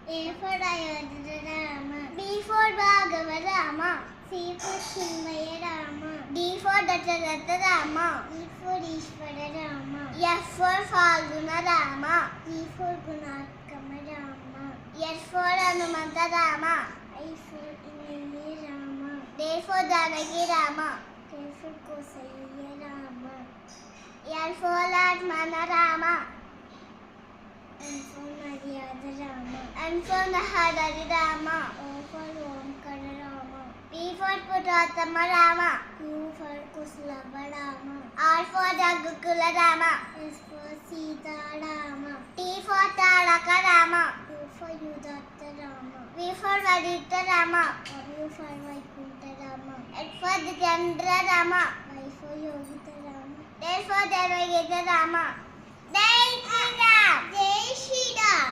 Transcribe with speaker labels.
Speaker 1: A for Ayodhya Rama. B for Bhagava Rama. C for Chinmaya Rama. D for Dasharatha Rama. E for Ishvara Rama. F for Falguna Rama. G for Gunakama Rama. S for Hanumanta Rama. I for Indraji Rama. D for Janaki Rama. K for Kausalya Rama. L for Lakshmana Rama. M for Maryada Rama. N for Nahadari Rama. O for Omkara Rama. P for Purushottama Rama. Q for Kuslava Rama. R for Jaggukula Rama. S for Sita Rama. T for Taraka Rama. U for Yudatta Rama. V for Vadita Rama. W for Vaikunta Rama. X for Jitendra Rama. Y for Yogita Rama. Z for Devagita Rama. Jai Shri Ram. Jai Shri Ram.